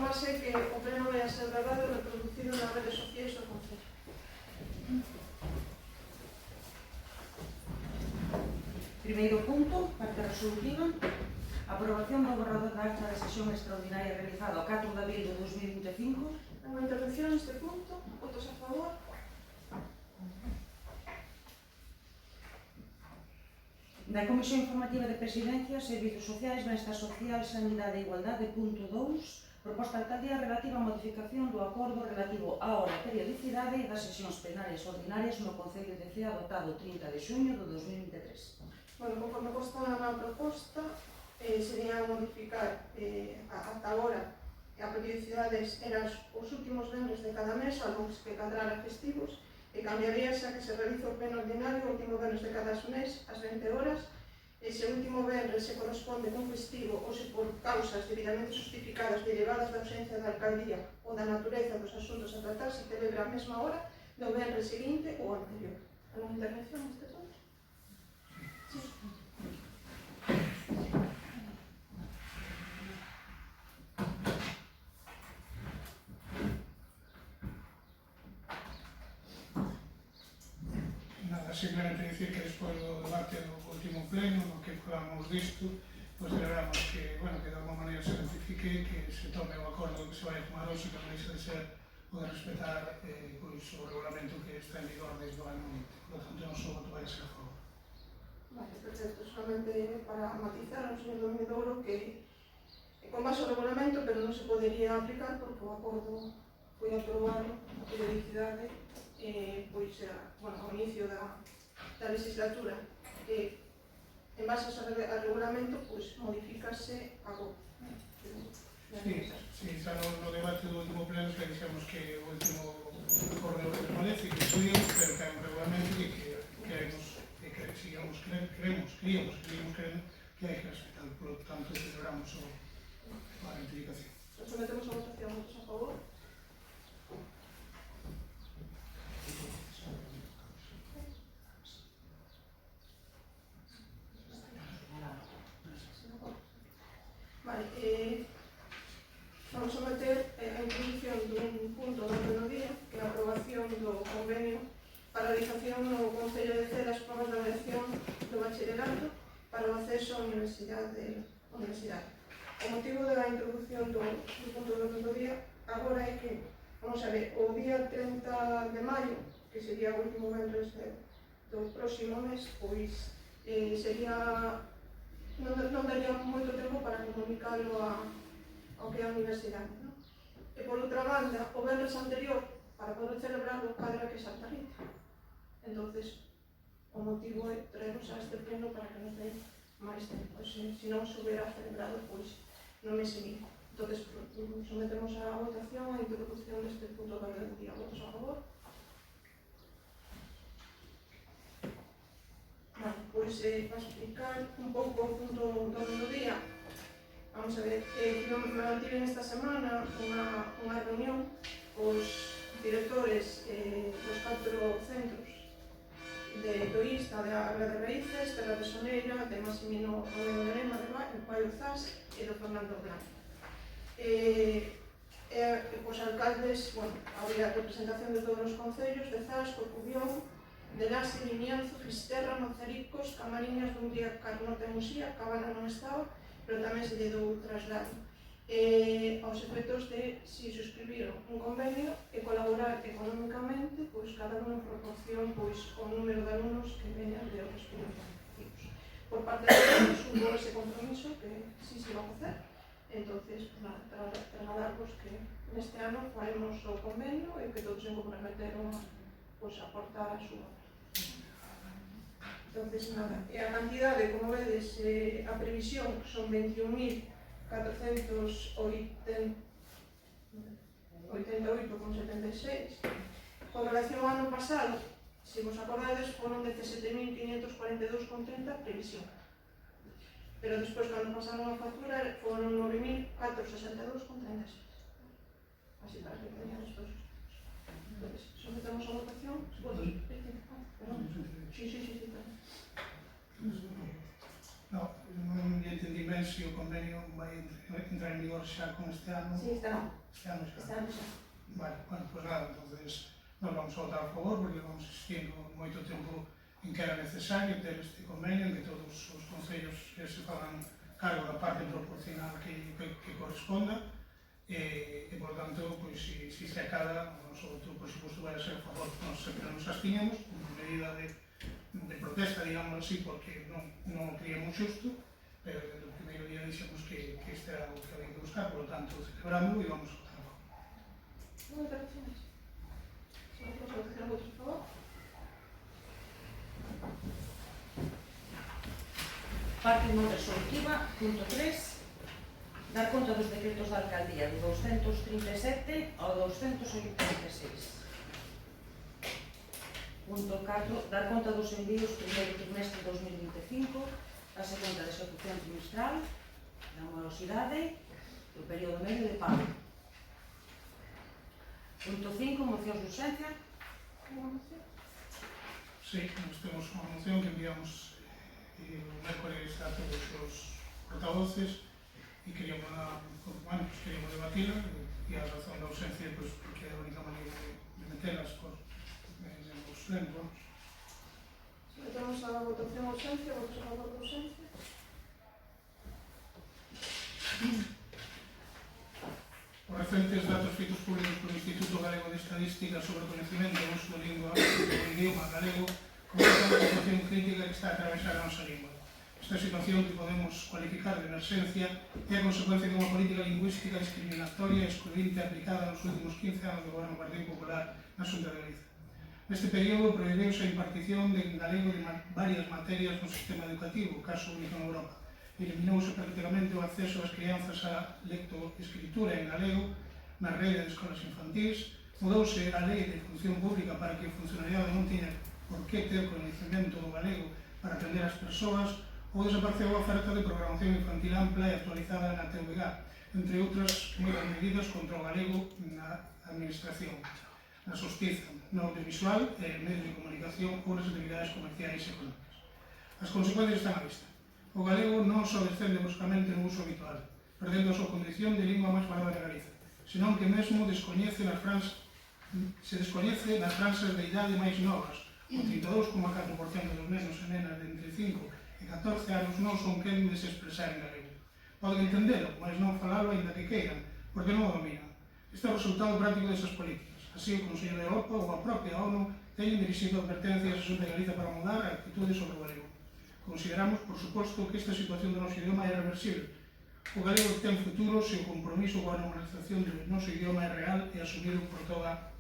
infórmase que o pleno vai a ser grabado e reproducido nas redes sociais do Concello. Primeiro punto, parte resolutiva. Aprobación do borrador da acta da sesión extraordinaria realizada o 4 de abril de 2025. Unha intervención neste punto. Votos a favor. Da Comisión Informativa de Presidencia, Servizos Sociais, Benestar Social, Sanidade e Igualdade, punto 2, proposta de alcaldía relativa á modificación do acordo relativo á hora e periodicidade das sesións plenarias ordinarias no Concello de Cea adoptado o 30 de xuño de 2023. Bueno, conforme consta na proposta, sería modificar ata agora a periodicidade eran os últimos venres de cada mes, algo que cadrá festivos, e cambiaríase a que se realiza o pleno ordinario o último venres de cada mes ás 20 horas, e se o último venres se corresponde con festivo ou se por causas debidamente justificadas derivadas da ausencia da alcaldía ou da natureza dos asuntos a tratar se celebra a mesma hora do venres seguinte ou anterior. Alguna intervención neste punto? Sí. Simplemente dicir que despois do debate do último pleno, no que falamos disto, pois celebramos que, bueno, que de alguma maneira se ratifique, que se tome o acordo que se vai a tomar hoxe, que non deixa de ser o de respetar pois, o regulamento que está en vigor desde o ano 20. Por lo tanto, non só voto vai a ser a favor. Vale, perfecto. Solamente para matizar ao señor Domingo que con base ao regulamento, pero non se podería aplicar porque o acordo foi aprobado a periodicidade pois, bueno, ao inicio da legislatura que en base ao regulamento pois, modifícase agora. Sí, xa no debate do último pleno que dixemos que o último acordo permanece, que estudiamos, pero que hai un regulamento que creemos que hai que respetar. Por lo tanto, celebramos a rectificación. Nos sometemos a votación. Votos a favor. Vale, vamos a meter a introducción dun punto do orden do día, que é a aprobación do convenio para a realización no Concello de Cea das provas de avaliación do bachillerato para o acceso á universidade. O motivo da introducción do punto do orden do día agora é que, vamos a ver, o día 30 de maio, que sería o último venres do próximo mes, pois sería non daría moito tempo para comunicalo ao que é a universidade, non? E por outra banda, o venres anterior, para poder celebrarlo, cadra que Santa Rita. Entonces, o motivo é traernos a este pleno para que nos den máis tempo. Se non se hubiera celebrado, pois non me seguí. Entonces, sometemos a votación a introducción deste punto do orden do día. Votos a favor? Vale, pois para explicar un pouco o punto do orden do día, vamos a ver, me mantiven esta semana unha reunión cos directores dos 4 centros de Toísta, de Águila de Raíces, Terra de Soneira, de Massimino Romero de Lema, de Paio Zas e do Fernando Blanco. Os alcaldes, bueno, había representación de todos os concellos, de Zas, Corcubión, de Lase, Limianzo, Fisterra, Mazaricos, Camariñas, Dumbría, Carnota e Musía. Cabana non estaba, pero tamén se lle dou traslado aos efectos de si suscribiron un convenio e colaborar económicamente, pois cada uno en proporción pois o número de alumnos que veñan de outros educativos. Por parte de todos hubo ese compromiso que sí se va a facer. Entonces, pues nada, trasladarvos que neste ano faremos o convenio e que todos se comprometeron pois a aportar a súa. Entonces, nada, e a cantidade, como vedes, a previsión son 21.488,76. Con relación ao ano pasado, se vos acordades, foron 17.542,30 previsión. Pero despois, cando pasaron a factura, foron 9.462,36. Así para que teñamos todos os datos. Entonces, sometemos a votación. Votos. Perdón. Sí. No, non entendí ben se o convenio vai entrar en vigor xa con este ano. Sí, está. Este ano xa. Está xa. Vale, bueno, pues nada, entonces nos vamos a votar a favor porque vamos insistindo moito tempo en que era necesario ter este convenio, en que todos os concellos se fagan cargo da parte proporcional que corresponda e por tanto, pois, se se acaba, o noso voto, por suposto, vai a ser a favor. Nos sempre nos abstiñamos, como medida de protesta, digamos así, porque non o creíamos xusto, pero desde o primeiro día dixemos que este era o que había que buscar, por lo tanto, celebramos e vamos a votar a favor. Votaciones. Son as votaciones, votos a favor. Parte non resolutiva, punto 3, dar conta dos decretos da alcaldía do 237 ao 286. Punto 4, dar conta dos envíos primeiro trimestre de 2025, darse conta da execución trimestral, da morosidade, do período medio de pago. Punto 5, mocións de urxencia. Sí, nos temos unha moción que enviamos o mércoles a todos os portavoces e queríamos debatila e a razón da ausencia, pues, porque é a única maneira de metelas en os plenos. Sometemos a votación a ausencia, votos a favor de ausencia. Os recentes datos feitos públicos polo Instituto Galego de Estadística sobre o coñecemento e uso do idioma galego constatan a situación crítica que está a atravesar a nosa lingua. Esta situación, que podemos cualificar de emerxencia, é a consecuencia de unha política lingüística discriminatoria e excluyente aplicada nos últimos 15 anos do goberno do Partido Popular na Xunta de Galicia. Neste período prohibiuse a impartición de galego de varias materias no sistema educativo, caso único en Europa. Eliminouse prácticamente o acceso das crianzas a lectoescritura en galego na rede de escolas infantís, mudouse a lei de función pública para que o funcionariado non tiña por que ter coñecemento do galego para atender as persoas, ou desapareceu a oferta de programación infantil ampla e actualizada na TVG, entre outras moitas medidas contra o galego na administración, na xustiza, no audiovisual e medios de comunicación ou nas actividades comerciais e económicas. As consecuencias están á vista. O galego non só descende bruscamente no uso habitual, perdendo a súa condición de lingua máis falada de Galicia, senón que mesmo se descoñece nas franxas de idade máis novas. O 32,4% dos nenos e nenas de entre 5 e 14 anos non son quen de se expresar en galego. Poden entendelo, mas non falalo ainda que queiran, porque non o dominan. Este é o resultado práctico desas políticas. Así, o Consello de Europa ou a propia ONU teñen dirixido advertencias a Xunta de Galicia para mudar a actitude sobre o galego. Consideramos, por suposto, que esta situación do noso idioma é reversible. O galego ten futuro se o compromiso coa normalización do noso idioma é real e asumido por toda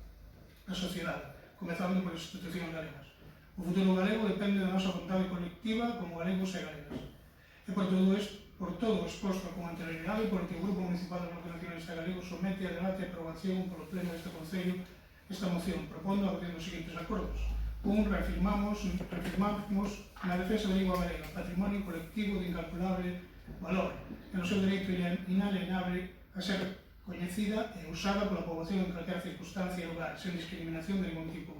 a sociedade, comezando polas institucións galegas. O futuro galego depende da nosa vontade colectiva como galegos e galegas. E por todo o exposto con anterioridade, por que o Grupo Municipal do Bloque Nacionalista Galego somete a debate e aprobación polo pleno deste Concello esta moción, propondo a os seguintes acordos. Reafirmamos na defensa da lingua galega, patrimonio colectivo de incalculable valor, e no seu dereito inalienable a ser coñecida e usada pola poboación en calquera circunstancia e lugar, sen discriminación de ningún tipo.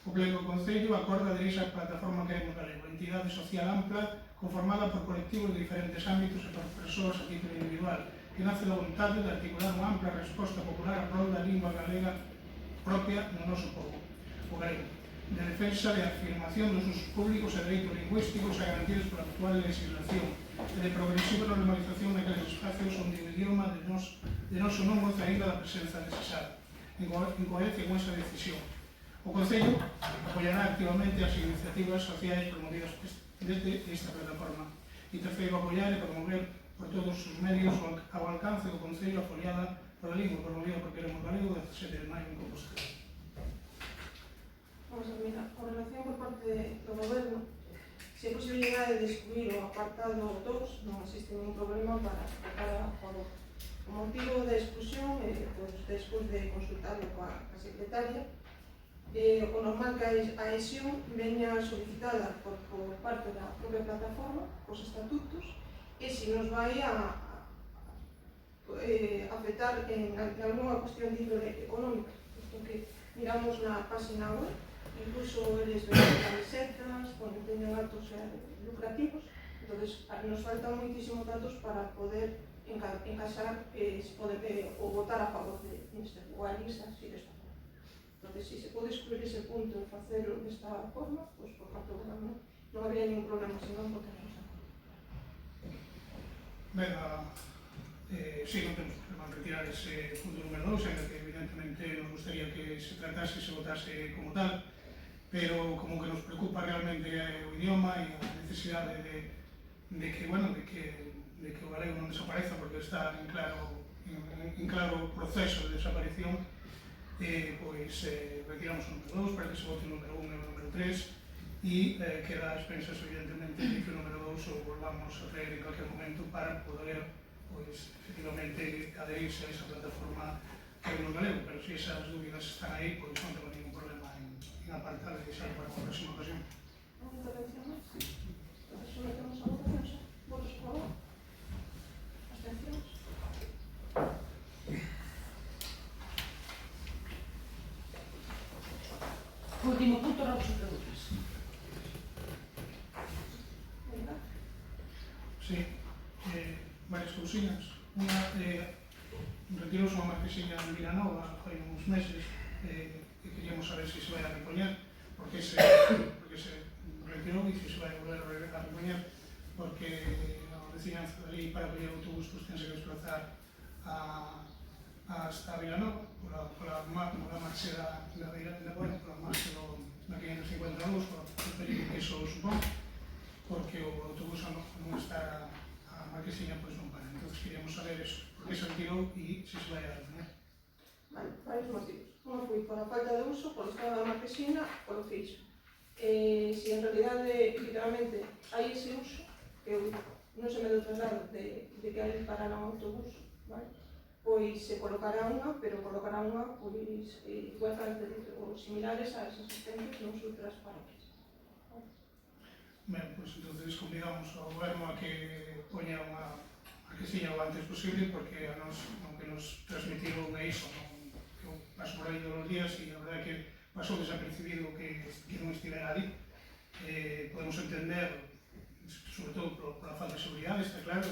O Pleno do Concello acorda aderirse á plataforma Queremos Galego, entidade social ampla conformada por colectivos de diferentes ámbitos e por persoas a título individual, que nace da vontade de articular unha ampla resposta popular a prol da lingua galega propia no noso povo, o galego, de defensa e afirmación dos usos públicos e dereitos lingüísticos a garantidos pola actual legislación, e de progresiva normalización naqueles espacios onde o idioma de noso non goza ainda da presenza necesada, en coherencia con esa decisión. O Concello apoiará activamente as iniciativas sociais promovidas desde esta plataforma. E terceiro, apoiar e promover por todos os medios ao alcance do Concello a foliada pola lingua promovida por Queremos Galego de 17 de maio en Compostela. Vamos a mirar, con relación por parte do Goberno, se a posibilidade de excluir o apartado 2, non existe ningún problema para votar a favor. O motivo da exclusión, despois de consultarlo coa secretaria, o normal que a adhesión veña solicitada por parte da propia plataforma, os estatutos, e se nos vai a afectar en alguna cuestión de índole económica, porque miramos na página web, incluso eles ven camisetas, teñen actos lucrativos, Entonces, nos faltan moitísimos datos para poder encaixar ou votar a favor deste, ou a lista así desta forma. Entonces, si se pode excluir ese punto e facelo desta forma, pues por parte do goberno non habría ningún problema, senón votaremos a favor. Ben, sí, non temos problema en retirar ese punto número 2, en que evidentemente nos gustaría que se tratase e se votase como tal, pero como que nos preocupa realmente o idioma e a necesidade de que o galego non desapareza, porque está en claro proceso de desaparición, pois retiramos o número 2 para que se vote o número 1 e o número 3 e queda a expensas, evidentemente, de que o número 2 o volvamos a traer en calquer momento para poder, pois, efectivamente, adherirse a esa plataforma que é un galego, pero se esas dúbidas están aí, pois non tengo ningún problema en apartar e deixar para unha próxima ocasión. Unha intervención máis? Entonces, sometemos a votación xa. Votos a favor? Abstencións? Último punto, robos e preguntas. Venga. Sí, varias cousiñas. Unha, retirouse unha marquesiña en Vilanova hai uns meses e queríamos saber se se vai a repoñer, porque se retirou e se vai a volver a repoñer, porque a veciñanza ali para coller autobús pues tense que desplazar hasta Vilanova pola marcha da marcha da 552, o peligro que iso supón, porque o autobús non está a marquesiña pois non para. Entón queríamos saber eso, por que se retirou e se se vai a repoñer. Vale, varios motivos. Unha foi por a falta de uso, polo estado da marquesina, polo fixo. Se en realidade, literalmente, hai ese uso, que eu non se me do traslado de que hai para un autobús, vale? Pois se colocará unha, pero colocará unha pois igual ou similares ás existentes nos outras parques. Ben, pois entonces convidamos ao goberno a que poña unha marquesiña o antes posible, porque a nos o que nos transmitiron é iso, eu paso por aí todos os días e a verdade que pasou desapercibido que non estivera ali. Podemos entender, sobre todo pola falta de seguridade, está claro,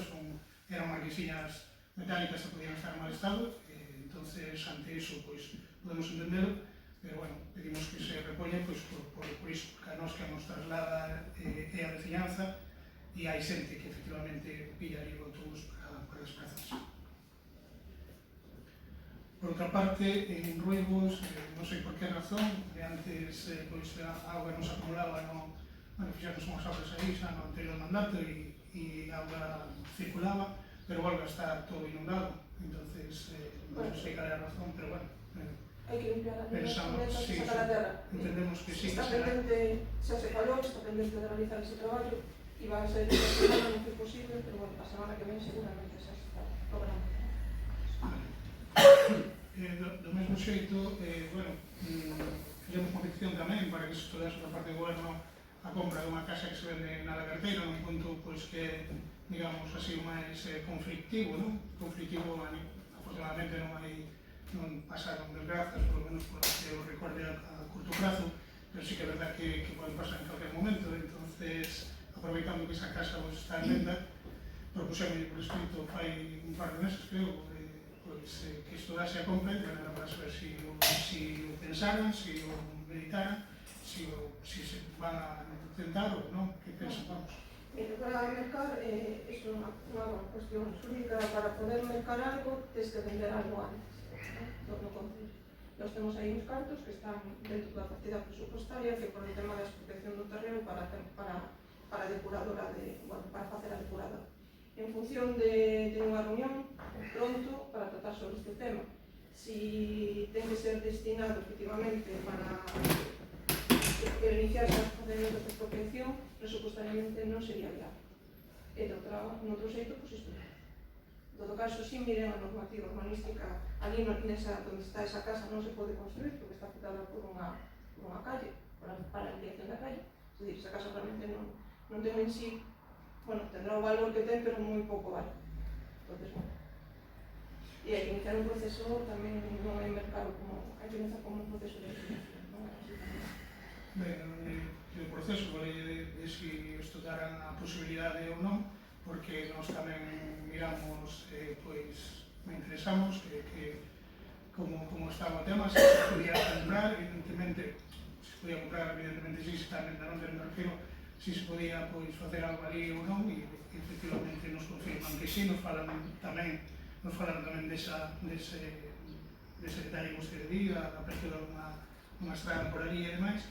eran marquesiñas metálicas que podían estar en mal estado, entonces ante iso pues, podemos entenderlo, pero bueno, pedimos que se repoña pues, por iso, porque a nos que nos traslada é a veciñanza e hai xente que efectivamente pilla ali o autobús para desplazarse. Por outra parte, en Ruegos, non sei por que razón, antes pois, a auga nos acumulaba fixamos unhas obras aí xa no anterior mandato e a auga circulaba, pero volve a estar todo inundado, entonces non sei cal é a razón, pero bueno, hai que limpiar a pensamos, sí, sacar a terra. entendemos que sí, Está que será. pendente, xa se falou, está pendente de realizar ese traballo e vai a ser esta semana, non foi posible, pero bueno, a semana que ven seguramente xa se está logrando. Do mesmo xeito, bueno, fizemos unha petición tamén para que se estudase por parte do goberno a compra dunha casa que se vende na Lagarteira, nun punto pois, que digamos así máis conflictivo, non? Conflictivo, afortunadamente non pasaron desgrazas, por lo menos por que eu recorde a curto prazo, pero sí que é verdad que pode pasar en cualquier momento, entonces aproveitando que esa casa pues, está en venda, propusemos por escrito fai un par de meses, creo, pues, que estudase a compra e para saber si o pensaran, si o meditaran, si se van a intentar ou non, que pensan, vamos. Para mercar, é unha cuestión xurídica, para poder mercar algo, tens que vender algo antes, no concello. Nós temos aí uns cartos que están dentro da partida presupuestaria que por el tema da expropiación do terreno para depuradora, para facer a depuradora. En función de unha reunión pronto para tratar sobre este tema. Si ten que ser destinado efectivamente para iniciar os procedimentos de expropiación, presupuestariamente non sería viable. E de outro xeito, pois isto. En todo caso, si miren a normativa urbanística, ali onde está esa casa non se pode construir porque está afectada por unha calle, para a ampliación da calle. É dicir, esa casa realmente non ten en sí, bueno, tendrá o valor que ten, pero moi pouco vale. Entonces, bueno. E hai que iniciar un proceso tamén non é mercado como, hai que iniciar como un proceso de expropiación, non é así tamén. Ben, o proceso falei de si estudaran a posibilidade ou non, porque nós tamén miramos, pois, me interesamos que como estaba o tema, se podía comprar, evidentemente, se podía comprar, evidentemente, si tamén non me refiro, si se podía pois facer algo ali ou non, e efectivamente nos confirman que sí, nos falan tamén dese detalle que vostede di, a apertura dunha estrada por ali e demais.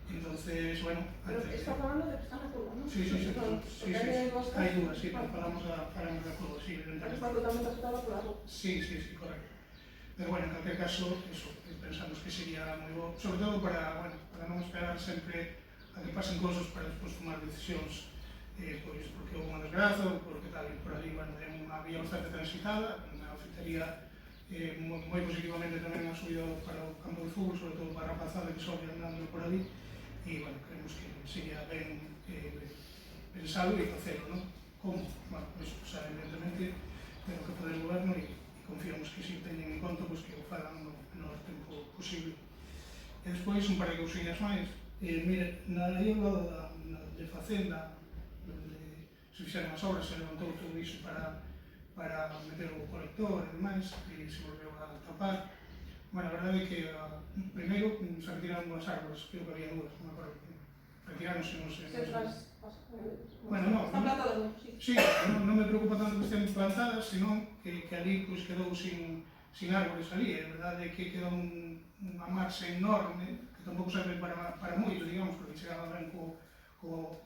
Entonces, bueno, Pero está falando de que está na curva, non? Sí, hai dúas, sí, pero falamos da curva, sí, Está evidentemente. totalmente afectada pola curva. Sí, correcto. Pero bueno, en calquer caso, eso, pensamos que sería moi bo, sobre todo para non esperar sempre a que pasen cousas para despois tomar decisións, pois porque houve unha desgraza, ou porque tal, e por ali, bueno, é unha vía bastante transitada, afectaría moi positivamente tamén a subida para o campo de fútbol, sobre todo para a rapazada que sobe andando por ali, e, bueno, creemos que sería ben pensado e facelo, non? Como? Bueno, pues, evidentemente, ten que poder o goberno e confiamos que si teñen en conta pues, que o fagan no menor tempo posible. E despois, un par de cousinhas máis. Mire, na lei ao lado de Facenda, onde se fixeron as obras, se levantou todo iso para meter o colector e demais, e se volveu a tapar. Bueno, a verdade é que primeiro se retiraron as árbores, creo que había dúas, non me acordo. Retiráronse, non sei. Bueno, non. Están plantadas, non? Sí, non me preocupa tanto que estén plantadas, senón que ali pues, quedou sin árbores ali. A verdade é que quedou unha marxa enorme, que tampouco serve para moito, digamos, porque chegaba ben co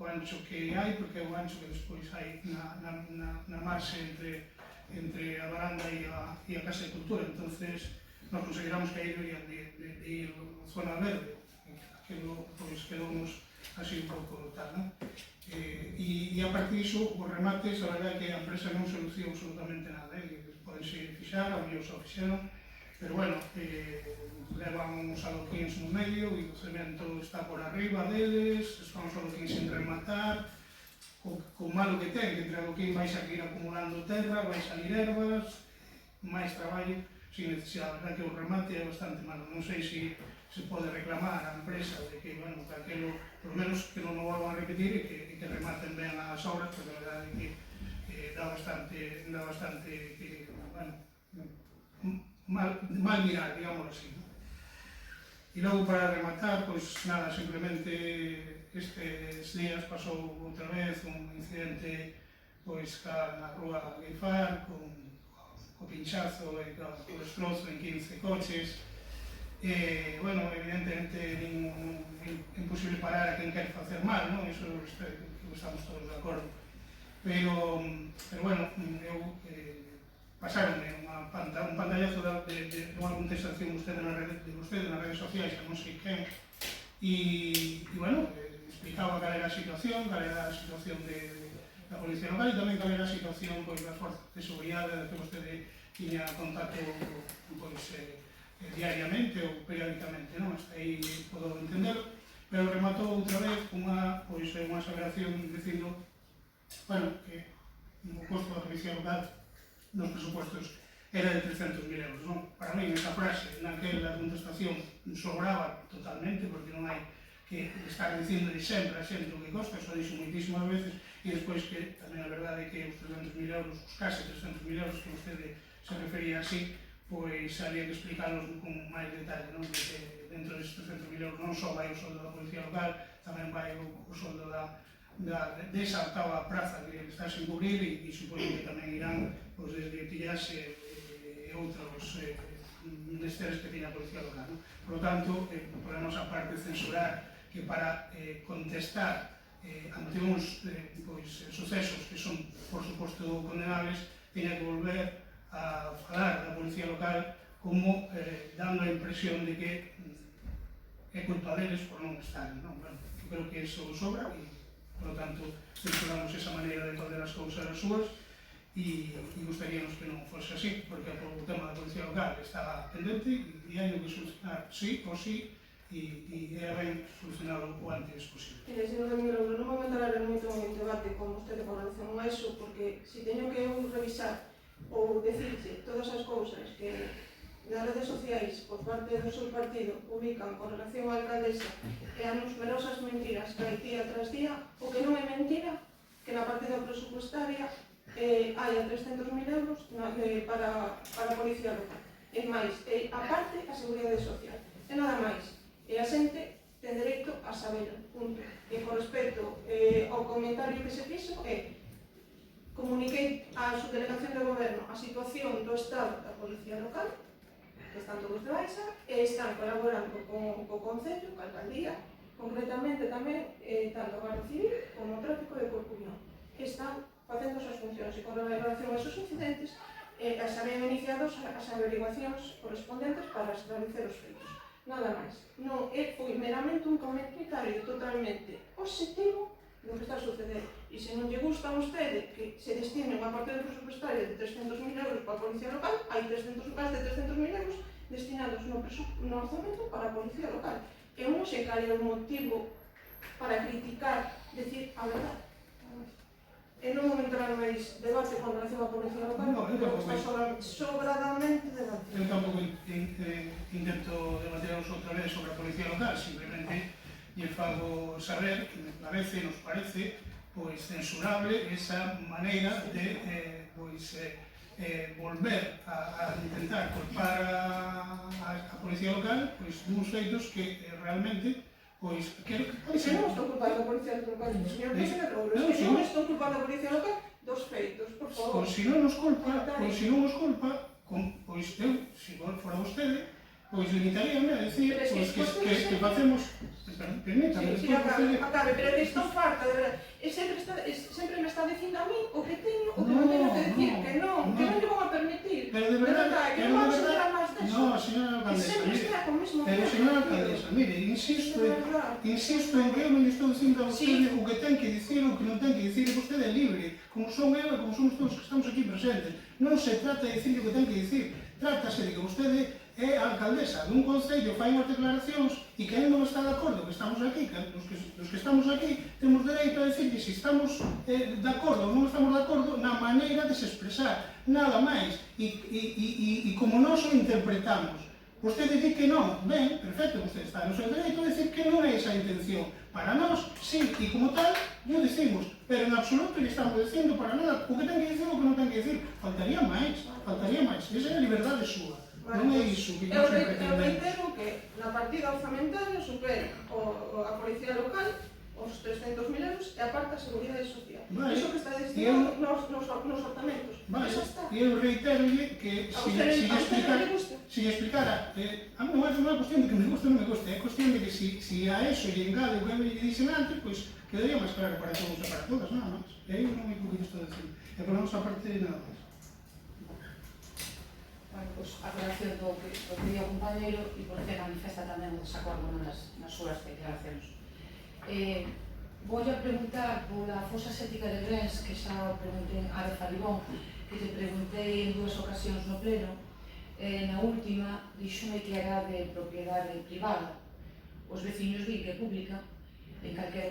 ancho que hai, porque é o ancho que despois hai na marxa entre a baranda e a Casa de Cultura. Entonces, nos consideramos que aí deberían de ir a zona verde. Aquilo, pois, quedounos así un pouco tal, non? E a partir disso, os remates, a verdade é que a empresa non soluciona absolutamente nada, podense fixar, a mellor só fixeron, pero bueno, levan uns adoquíns no medio e o cemento está por arriba deles, están os adoquíns sin rematar, co malo que ten, que entre adoquín vais a ir acumulando terra, vais salir ervas, máis traballo, sin necesidade. A verdade que o remate é bastante malo, non sei se pode reclamar a empresa de que, bueno, que aquilo, por lo menos que non o volvan a repetir e que rematen ben as obras, porque a verdade é que dá bastante, bueno, mal mirar, digamos así. E logo para rematar, pois nada, simplemente estes días pasou outra vez un incidente pois na rúa Guifar, co pinchazo e co destrozo en 15 coches. Bueno, evidentemente é imposible parar a quen quer facer mal, non? Iso estamos todos de acordo. Pero bueno, eu pasaronme un pantallazo de unha contestación de vostede nas redes sociais, non sei quen, e bueno, explicaba cal era a situación da Policía Local e tamén cal era a situación das forzas de seguridade de que vostede tiña contacto diariamente ou periódicamente, non? Hasta aí podo entender, pero rematou outra vez unha aseveración dicindo, bueno, que o costo da Policía Local nos presupuestos era de 300.000 euros, non? Para mí, esa frase, naquela contestación, sobraba totalmente, porque non hai que estar dicindo de sempre a xente o que costa, eso dixo moitísimas veces, e despois que tamén a verdade é que os 300.000 euros, os case 300.000 euros que vostede se refería así, pois había que explicarlos con máis detalle, non? Porque dentro destes 300.000 euros non só vai o soldo da Policía Local, tamén vai o soldo desa octava praza que está sin cubrir e supoño que tamén irán desde Tillaxe e outros menesteres que tiña a Policía Local. Por lo tanto, podemos a parte censurar que para contestar ante uns sucesos que son, por suposto, condenables, teña que volver a falar da Policía Local como dando a impresión de que é culpa deles por non estar. Bueno, eu creo que iso sobra e, por lo tanto, censuramos esa maneira de fazer as cousas as súas e gostaríamos que non fose así, porque o tema da Policía Local estaba pendente e hai que solucionar sí ou sí e é ben solucionado o antes posible. Mire, señor Ramiro, non vou entrar moito en debate con vostede con relación a eso, porque se teño que eu revisar ou decirse todas as cousas que nas redes sociais por parte do seu partido publican con relación á alcaldesa e a numerosas mentiras que hai día tras día, o que non é mentira que na partida presupuestaria hai a 300.000 euros para a policía local. E máis, aparte a seguridade social. E nada máis. E a xente ten dereito a saber, punto. E con respecto ao comentario que se fixo comuniquei á subdelegación de goberno a situación do estado da policía local, que están todos de baixa, e están colaborando co Concello, coa alcaldía, concretamente tamén tanto a Guardia Civil como o tráfico de Corcubión, que están facendo as súas funcións e con relación a esos incidentes se habían iniciado as averiguacións correspondentes para esclarecer os feitos. Nada máis. Non foi meramente un comentario totalmente positivo do que está a suceder. E se non lle gusta a vostede que se destine unha parte do presupuestario de 300.000 euros para a policía local, hai máis de 300.000 euros destinados no orzamento para a policía local. Eu non sei cal é o motivo para criticar, decir a verdade. E non vou entrar máis debate con relación á policía local, porque está sobradamente debate. Eu tampouco intento debateros outra vez sobre a policía local, simplemente lle fago saber que nos parece censurable esa maneira de volver a intentar culpar a policía local duns feitos que realmente Se non estou culpando a policía local, señor Presidente, non estou culpando a policía local dos feitos, por favor. Pois se non os culpa, pois eu, se fora vostede, pois limitaríame a decir que facemos... Permítame, sí, acabe, pero que estou farta, de verdade. Sempre me está dicindo a mí o que teño, o que non teño que decir, que non lle vou a permitir. Pero de verdade, que non vamos a esperar máis deso. No, señora alcaldesa, pero señora alcaldesa, mire, insisto en que eu non estou dicindo a vostede o que ten que dicir ou o que non ten que dicir, e vostede é libre, como son eu e como somos todos que estamos aquí presentes. Non se trata de dicir o que ten que dicir, trátase de que vostede é a alcaldesa dun concello, fai unhas declaracións e que non está de acordo que estamos aquí, que os que estamos aquí temos dereito a decir que se estamos de acordo ou non estamos de acordo na maneira de se expresar, nada máis, e como nós o interpretamos. Vostede di que non, ben, perfecto, vostede está no seu dereito a decir que non é esa a intención. Para nós, sí, e como tal, yo decimos, pero en absoluto lle estamos dicindo para nada o que ten que dicir ou o que non ten que dicir. Faltaría máis, esa é a liberdade súa. Non é iso que eu reitero que na partida orzamentaria supera a policía local os 300.000 euros e aparte a seguridade social. Iso que está destinado nos orzamentos. Iso está. E eu reiterolle que se lle explicara, a mí non é unha cuestión de que me guste ou non me guste, é cuestión de que se a eso lle engade o que lle dixen antes, pois quedaría máis claro para todos e para todas, nada máis. E aí non me que estou dicindo. E por non esa parte, nada máis. Bueno, pois a relación do que di o compañeiro e por que manifesta tamén o desacordo nas súas declaracións. Vou a preguntar pola fosa séptica de Grens, que xa o preguntei a de Falibón, que te preguntei en 2 ocasións no pleno. Na última, díxome que era de propiedade privada. Os veciños din que é pública, en calquer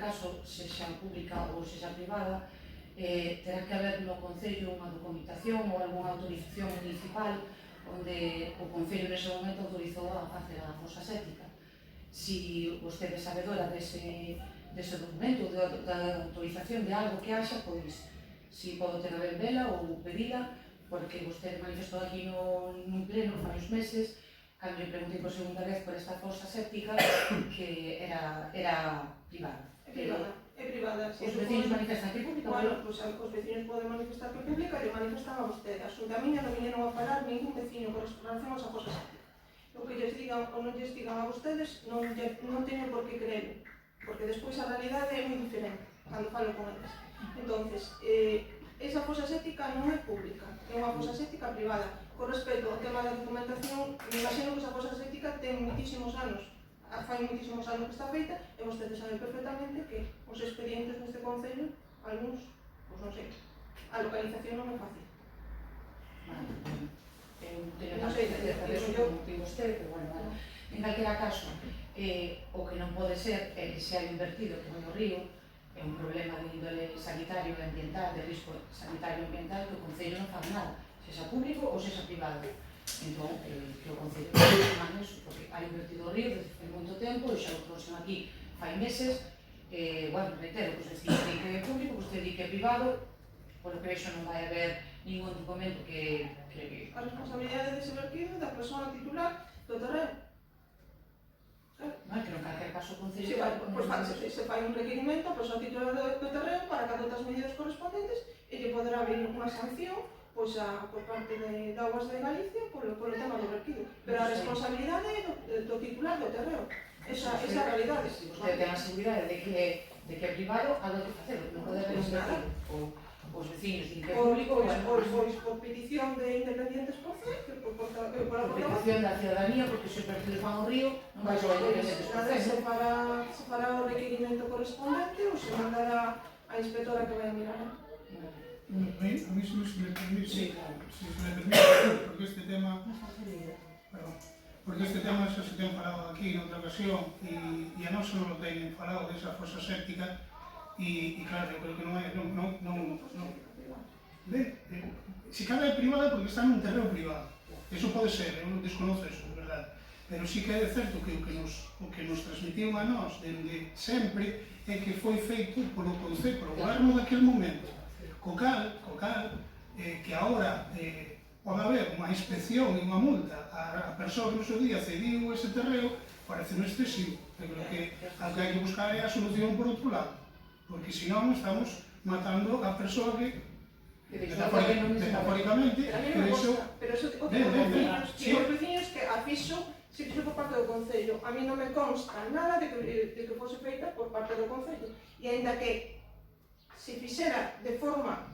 caso, sexa pública ou sexa privada, terá que haber no Concello unha documentación ou algunha autorización municipal onde o Concello nese momento autorizou a facer a fosa séptica. Si vostede é sabedora dese documento, da autorización de algo que haxa, pois si podo ter a ben vela ou pedila, porque vostede manifestou aquí nun pleno fai uns meses, cando lle preguntei por segunda vez por esta fosa séptica, que era privada. É privada. Os vecinos manifestan que é pública? Bueno, pois os vecinos poden manifestar que é pública e manifestan a vostede. A xunta miña non viñeron a parar ningún vecino con relación a esa fosa séptica. O que lles digan ou non lles digan a vostedes non teñen por que creer, porque despois a realidade é moi diferente cando falo con eles. Entonces, esa fosa séptica non é pública, é unha fosa séptica privada. Con respecto ao tema da documentación, me imagino que esa fosa séptica ten moitísimos anos, fai moitísimos anos que está feita, e vostedes saben perfectamente que os expedientes neste Concello, algúns, pois non sei, a localización non é fácil. Eu teño tanto que decir como que vostede, que bueno, en calquera caso, o que non pode ser é que se hai invertido que no río, é un problema de índole sanitario e ambiental, de risco sanitario e ambiental, que o Concello non fa nada, sexa público ou sexa privado. Entón, que o Concello non iso, porque hai un vertido do río desde fai moito tempo, e xa o trouxen aquí fai meses, bueno, reitero, pues vecinos di que é público, vostede di que é privado, polo que vexo non vai haber ningún documento que A responsabilidade dese vertido da persoa titular do terreno. non é que non calquer caso o Concello Se fai un requerimento a persoa titular do terreno para que adote as medidas correspondentes e lle poderá haber unha sanción por parte de Augas de Galicia polo tema do vertido. Pero a responsabilidade é do titular do terreno. Esa é a realidade. Se vostede ten a seguridade de que é privado, algo que facer, non pode haber un vertido. Os vecinos din que é público, Pois por petición de Independientes por C, por petición da ciudadanía, porque se o vertido van ao río, non vai xogar Independientes por C. se fará o requerimento correspondente ou se mandará a inspectora que vai a mirar. A mí se me permite, Sí, claro. porque este tema, porque este tema xa se ten falado aquí noutra ocasión e a nós non lo teñen falado desa fosa séptica e claro, eu creo que non é, se cada é privada porque está nun terreno privado, eso pode ser, eu non desconozo eso, de verdade, pero sí que é certo que o que nos transmitiron a nós dende sempre é que foi feito polo Concello, polo goberno daquele momento. Co cal, que agora pode haber unha inspección e unha multa a persoa que no seu día cediu ese terreo, parece un excesivo. Eu creo que o que hai que buscar é a solución por outro lado, porque senón estamos matando a persoa que metafóricamente, pero eso os veciños que a fixo se fixo por parte do Concello. A mí non me consta nada de que fose feita por parte do Concello. E aínda que se fixera de forma,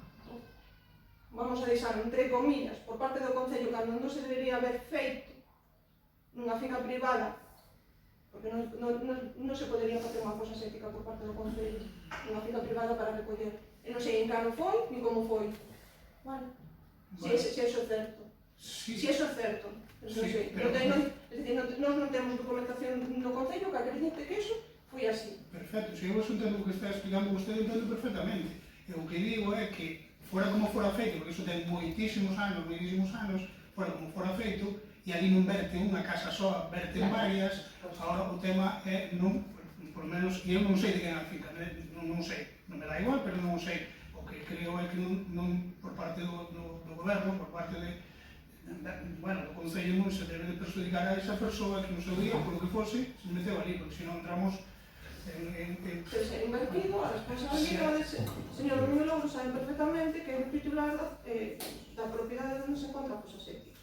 vamos a deixar entre comillas, por parte do Concello, cando non se debería haber feito nunha finca privada, porque non se podería facer unha fosa séptica por parte do Concello nunha finca privada para recoller. E non sei en cano foi, nin como foi. Vale. Se iso é certo. Se iso é certo. Non sei. Nós non temos documentación do Concello que acredite que iso foi así. Perfecto, se eu vos entendo o que está explicando vostede, entendo perfectamente. E o que digo é que, fora como fora feito, porque iso ten moitísimos anos, fora como fora feito, e ali non verte unha casa soa, verten varias, agora o tema é, non, por menos, e eu non sei de quen a finca, non sei, non me dá igual, pero non sei. O que creo é que non por parte do goberno, por parte do Concello non se debe de perjudicar a esa persoa que no seu día, por lo que fose, se meteu ali, porque senón entramos Pero se é invertido, a responsabilidade, señor Rumelo sabe perfectamente que é o titular da propiedade onde se encontra a fosa séptica.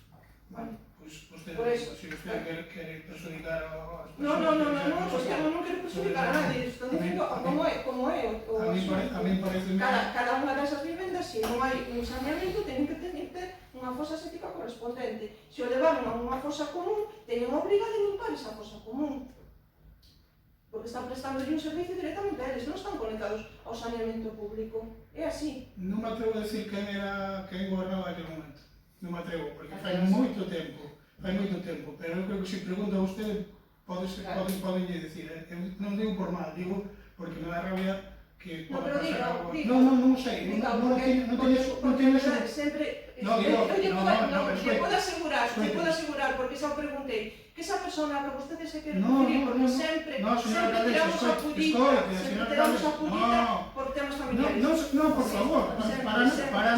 Vale? Pois vostede, se vostede quere perjudicar as persoas... Pois que non quero perjudicar a nadie, estou dicindo como é o asunto. A mí parece... Cada unha desas vivendas, se non hai un saneamento, teñen que ter unha fosa séptica correspondente. Se o levaron a unha fosa común, teñen a obriga de limpar esa fosa común. Porque están prestando un servicio directamente a eles, non están conectados ao saneamento público. É así. Non me atrevo a decir quen gobernaba naquele momento. Non me atrevo, porque fai moito tempo, pero eu creo que se pregunta a vostede, podenlle dicir, eu non digo por mal, digo porque me dá rabia que poda pasar algo... Non sei, non teño eso... Eu podo asegurar, porque xa o preguntei, que esa persona que vostede se quere referir, porque sempre tiramos a pudita por temas familiares. Non, por favor, para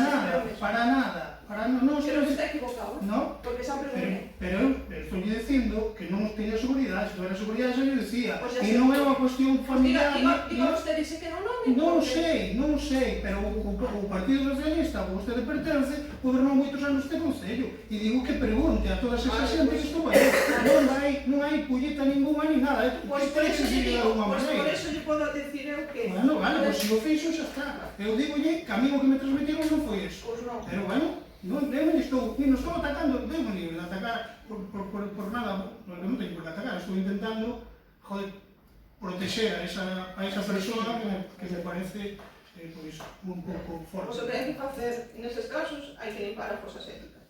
nada. Pero está equivocado, porque xa preguntei. Pero eu estou dicindo que non teña seguridade, se tuviera seguridade xa lle dicía, e non é unha cuestión familiar... Diga vostede se queda o nome. Non sei, pero o Partido Socialista, que vostede pertence, gobernou moitos anos este Concello, e digo que pregunte a toda esa xente que estuvo aí, non hai pulleta ninguna ni nada, Pois por eso lle podo decir eu que... Bueno, vale, pois se o fixo xa está. Eu digolle que a mí o que me transmitiron non foi eso. Pois non. Pero bueno, eu non estou atacando, non tengo nivel de atacar por nada, porque non teño por que atacar, estou intentando, proteger a esa persoa que me parece un pouco forte. Pois o que hai que facer neses casos hai que limpar a fosa séptica.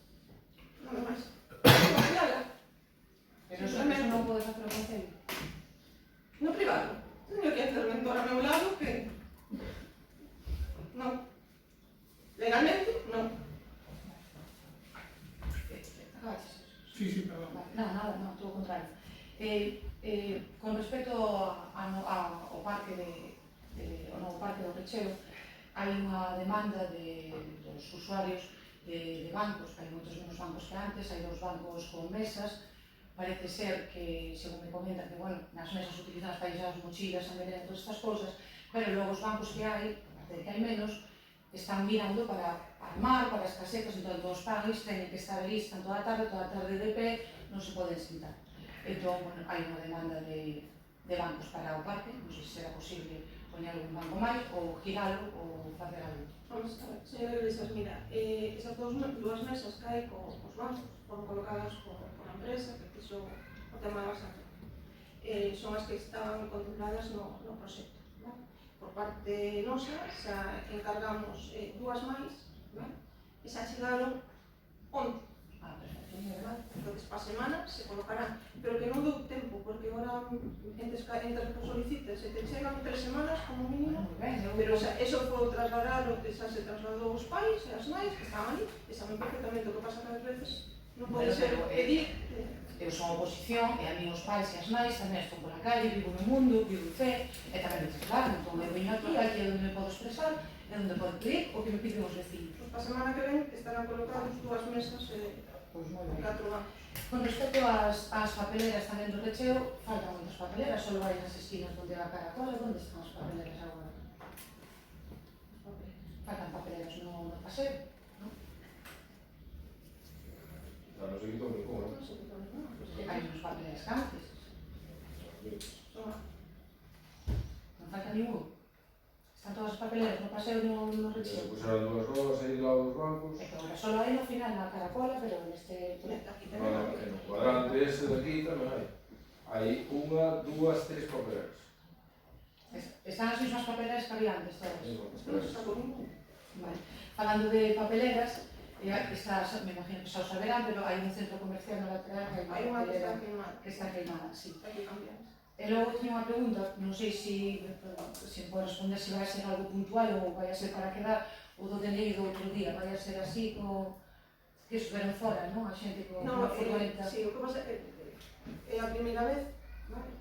Nada máis. Pero eso non pode facer o Concello? No privado. Teño que interventor a meu lado que... Non. Legalmente, non. Agáchese. Sí, perdón. Vale, nada, todo o contrario. Con respecto ao parque ao novo parque do Recheo, hai unha demanda dos usuarios de bancos, que hai moitos menos bancos que antes, hai 2 bancos con mesas. Parece ser que, según me comentan, que bueno, nas mesas utilizan as as mochilas, a merenda, todas estas cousas, pero logo os bancos que hai, aparte de que hai menos, están mirando para armar, para as casetas, entón os panes teñen que estar ali, están toda a tarde de pé, non se poden sentar. Entón, bueno, hai unha demanda de bancos para o parque, non sei se será posible poñer un banco máis, ou giralo, ou facer algo. Vamos a ver, señor Iglesias, mira, esas dúas mesas que hai cos bancos foron colocadas por a empresa que fixo o tema da base son as que estaban contempladas no proxecto. Vale? Por parte nosa, xa encargamos 2 máis, vale? E xa chegaron 11. Vale? Entón, para a semana se colocarán, pero que non dou tempo, porque agora entre que solicites, se te chegan 3 semanas como mínimo, pero xa, eso foi trasladado, xa se trasladou os pais e as nais que estaban ali, e saben perfectamente o que pasa cada veces, non pode ser pedir. Eu son a oposición, e a mí os pais e as nais tamén estou pola calle, vivo no mundo, vivo en fe, e tamén me traslado, entón eu veño aquí é onde me podo expresar, é onde podo pedir o que me piden os vecinos. Para a semana que ven estarán colocados 2 mesas e Pois moi ben. 4 bancos. Con respecto ás papeleras tamén do Recheo, faltan moitas papeleras, só vai nas esquinas onde a Caracola, onde están as papeleras agora? Faltan papeleras no paseo, non? No se quitó ninguna. Non se quitou ninguna. Hai uns papeleras que antes, Son non falta ningún. Están todas as papeleras no paseo no Se Recheo. pusieron 2 rodas aí ao lado dos bancos. E que agora só hai no final na Caracola, pero neste... aquí No, en o cuadrante ese de aquí tamén hai. Hai 1, 2, 3 papeleras. Están as mesmas papeleras que había antes, todas. Non se sacou ningún. Vale. Falando de papeleras, me imagino que xa o saberán, pero hai un centro comercial no lateral que Hai unha que está papelera queimada. que está queimada, sí. Hai que cambiar. E logo tiña unha pregunta, non sei se me pode responder se vai ser algo puntual ou vai a ser para quedar o do DNI do outro día, vai a ser así como que estuveron fora, non? A xente con No, unha furgoneta. sí, o que pasa é a primeira vez, vale?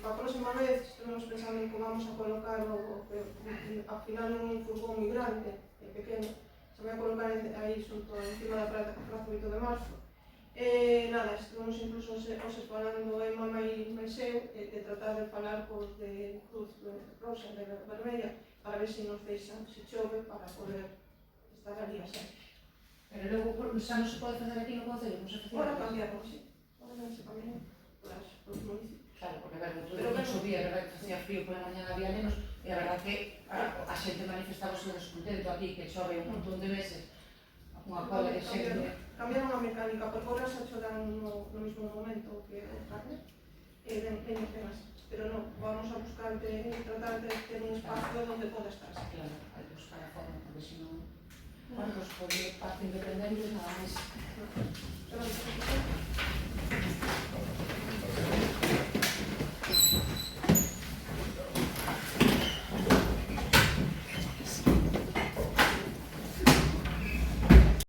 Para a próxima vez estamos pensando en que vamos a colocar ao final un furgón moi grande e pequeno, se vai a colocar aí xunto encima da Praza 8 de marzo. Nada, estamos incluso falando en Mama e Meseu de tratar de falar cos de Cruz Rosa, de Vermella, para ver se nos deixan, se chove, para poder estar ali a xente. Pero logo xa non se pode facer aquí no Concello, non se facía. Ahora cambiaron, sí. Ahora non se cambiaron por os municipios. Claro, porque a ver, outro día chovía, a verdade que facía frío pola mañana, había menos, e a verdade que a xente manifestaba o seu descontento aquí, que chove un montón de meses, unha cola de xente. Cambiaron a mecánica, porque ahora se choran no mismo momento que o carne, ven así. Pero non, vamos a buscar tratar de ter un espacio onde poda estar así. Claro, hai que buscar a forma, porque senón... Bueno, pues por parte independente, nada máis. Pero,